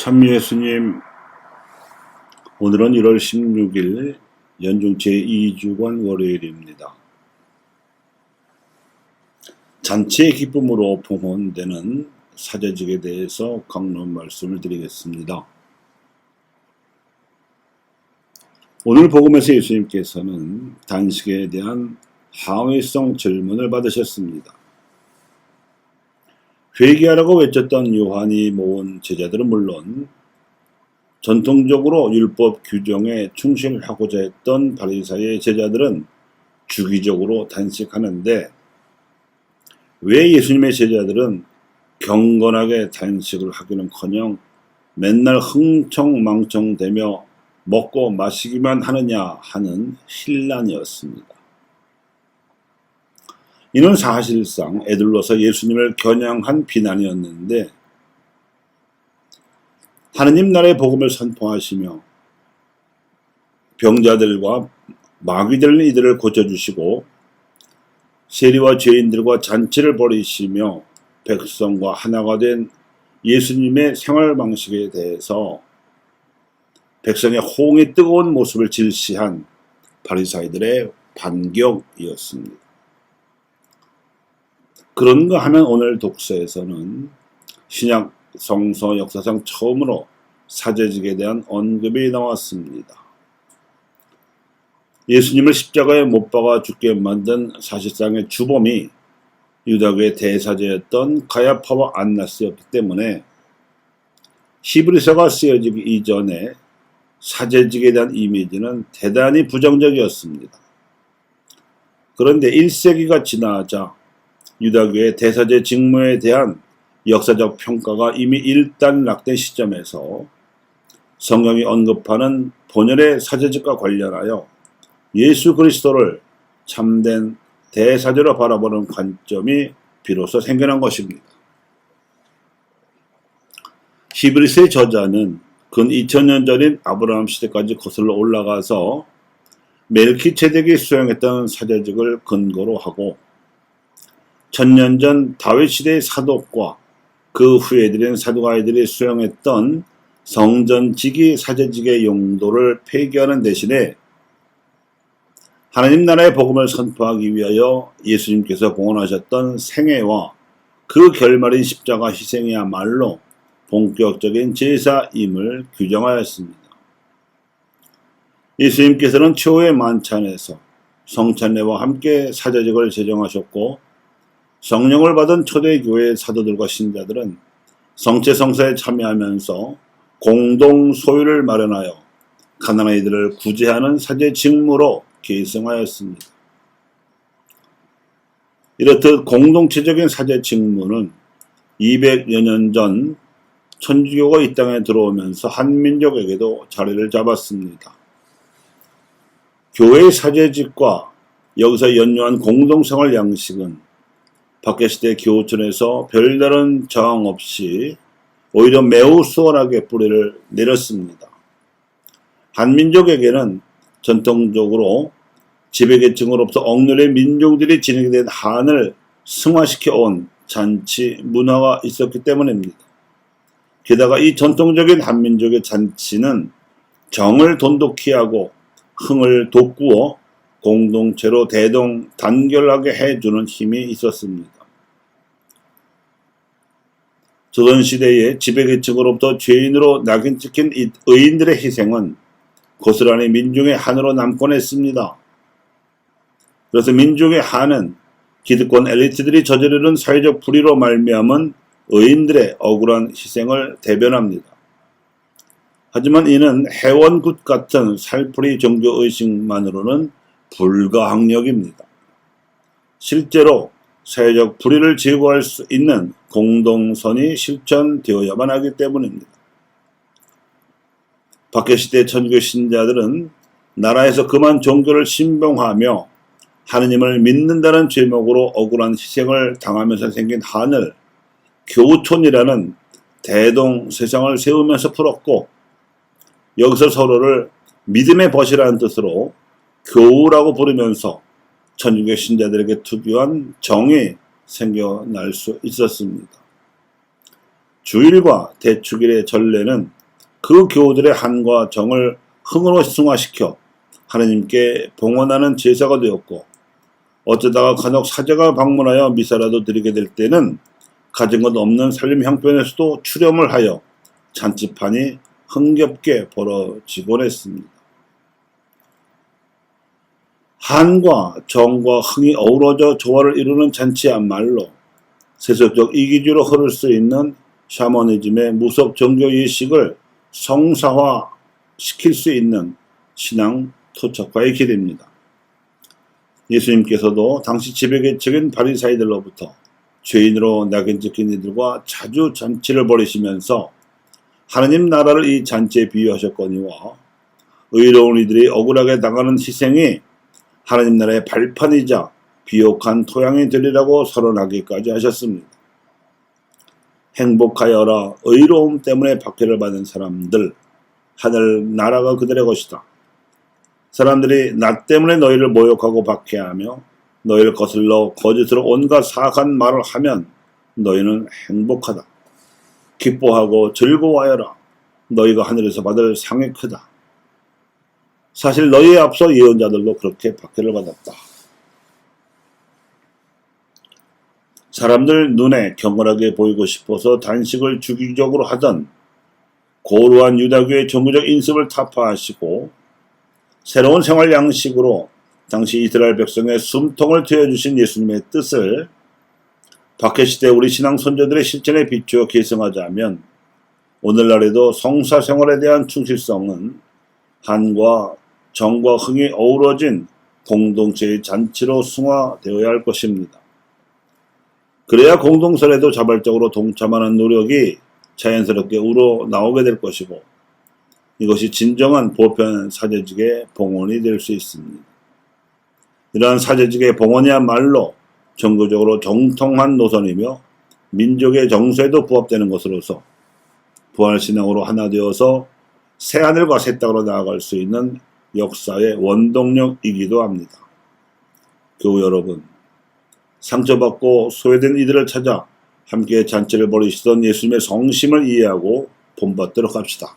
참 예수님, 오늘은 1월 16일 연중 제2주간 월요일입니다. 잔치의 기쁨으로 봉헌되는 사제직에 대해서 강론 말씀을 드리겠습니다. 오늘 복음에서 예수님께서는 단식에 대한 항의성 질문을 받으셨습니다. 회개하라고 외쳤던 요한이 모은 제자들은 물론 전통적으로 율법 규정에 충실하고자 했던 바리사의 제자들은 주기적으로 단식하는데 왜 예수님의 제자들은 경건하게 단식을 하기는커녕 맨날 흥청망청대며 먹고 마시기만 하느냐 하는 혼란이었습니다. 이는 사실상 에둘러서 예수님을 겨냥한 비난이었는데 하느님 나라의 복음을 선포하시며 병자들과 마귀 들린 이들을 고쳐주시고 세리와 죄인들과 잔치를 벌이시며 백성과 하나가 된 예수님의 생활 방식에 대해서 백성의 호응이 뜨거운 모습을 질시한 바리사이들의 반격이었습니다. 그런가 하면 오늘 독서에서는 신약 성서 역사상 처음으로 사제직에 대한 언급이 나왔습니다. 예수님을 십자가에 못 박아 죽게 만든 사실상의 주범이 유다교의 대사제였던 가야파와 안나스였기 때문에 히브리서가 쓰여지기 이전에 사제직에 대한 이미지는 대단히 부정적이었습니다. 그런데 1세기가 지나자 유다교의 대사제 직무에 대한 역사적 평가가 이미 일단락된 시점에서 성경이 언급하는 본연의 사제직과 관련하여 예수 그리스도를 참된 대사제로 바라보는 관점이 비로소 생겨난 것입니다. 히브리서의 저자는 근 2000년 전인 아브라함 시대까지 거슬러 올라가서 멜키체덱이 수행했던 사제직을 근거로 하고 1000년 전 다윗 시대의 사독과 그 후에 들인 사두가이들이 수행했던 성전직이 사제직의 용도를 폐기하는 대신에 하나님 나라의 복음을 선포하기 위하여 예수님께서 봉헌하셨던 생애와 그 결말인 십자가 희생이야말로 본격적인 제사임을 규정하였습니다. 예수님께서는 최후의 만찬에서 성찬례와 함께 사제직을 제정하셨고 성령을 받은 초대교회 사도들과 신자들은 성체성사에 참여하면서 공동 소유를 마련하여 가난한 이들을 구제하는 사제 직무로 계승하였습니다. 이렇듯 공동체적인 사제 직무는 200여 년 전 천주교가 이 땅에 들어오면서 한민족에게도 자리를 잡았습니다. 교회의 사제직과 여기서 연유한 공동생활 양식은 박해시대 교촌에서 별다른 저항 없이 오히려 매우 수월하게 뿌리를 내렸습니다. 한민족에게는 전통적으로 지배계층으로부터 억눌린 민족들이 지니게 된 한을 승화시켜온 잔치 문화가 있었기 때문입니다. 게다가 이 전통적인 한민족의 잔치는 정을 돈독히 하고 흥을 돋구어 공동체로 대동단결하게 해주는 힘이 있었습니다. 조선시대의 지배계층으로부터 죄인으로 낙인 찍힌 의인들의 희생은 고스란히 민중의 한으로 남곤 했습니다. 그래서 민중의 한은 기득권 엘리트들이 저지르는 사회적 불의로 말미암은 의인들의 억울한 희생을 대변합니다. 하지만 이는 해원굿 같은 살풀이 종교의식만으로는 불가항력입니다. 실제로 사회적 불의를 제거할 수 있는 공동선이 실천되어야만 하기 때문입니다. 박해시대 천주교 신자들은 나라에서 그만 종교를 신봉하며 하느님을 믿는다는 죄목으로 억울한 희생을 당하면서 생긴 한을 교촌이라는 대동 세상을 세우면서 풀었고 여기서 서로를 믿음의 벗이라는 뜻으로 교우라고 부르면서 천주교 신자들에게 특유한 정이 생겨날 수 있었습니다. 주일과 대축일의 전례는 그 교우들의 한과 정을 흥으로 승화시켜 하느님께 봉헌하는 제사가 되었고, 어쩌다가 간혹 사제가 방문하여 미사라도 드리게 될 때는 가진 것 없는 살림 형편에서도 출염을 하여 잔치판이 흥겹게 벌어지곤 했습니다. 한과 정과 흥이 어우러져 조화를 이루는 잔치야말로 세속적 이기주의로 흐를 수 있는 샤머니즘의 무속 종교 의식을 성사화 시킬 수 있는 신앙 토착화의 길입니다. 예수님께서도 당시 지배계층인 바리사이들로부터 죄인으로 낙인 찍힌 이들과 자주 잔치를 벌이시면서 하느님 나라를 이 잔치에 비유하셨거니와 의로운 이들이 억울하게 당하는 희생이 하느님 나라의 발판이자 비옥한 토양이 되리라고 선언하기까지 하셨습니다. 행복하여라. 의로움 때문에 박해를 받는 사람들, 하늘 나라가 그들의 것이다. 사람들이 나 때문에 너희를 모욕하고 박해하며 너희를 거슬러 거짓으로 온갖 사악한 말을 하면 너희는 행복하다. 기뻐하고 즐거워하여라. 너희가 하늘에서 받을 상이 크다. 사실 너희에 앞서 예언자들도 그렇게 박해를 받았다. 사람들 눈에 경건하게 보이고 싶어서 단식을 주기적으로 하던 고루한 유다교의 종교적 인습을 타파하시고 새로운 생활 양식으로 당시 이스라엘 백성의 숨통을 트여주신 예수님의 뜻을 박해시대 우리 신앙 선조들의 실천에 비추어 계승하자면 오늘날에도 성사 생활에 대한 충실성은 한과 정과 흥이 어우러진 공동체의 잔치로 승화되어야 할 것입니다. 그래야 공동설에도 자발적으로 동참하는 노력이 자연스럽게 우러나오게 될 것이고 이것이 진정한 보편 사제직의 봉헌이 될 수 있습니다. 이러한 사제직의 봉헌이야말로 정교적으로 정통한 노선이며 민족의 정서에도 부합되는 것으로서 부활신앙으로 하나 되어서 새하늘과 새 땅으로 나아갈 수 있는 역사의 원동력이기도 합니다. 교우 여러분, 상처받고 소외된 이들을 찾아 함께 잔치를 벌이시던 예수님의 성심을 이해하고 본받도록 합시다.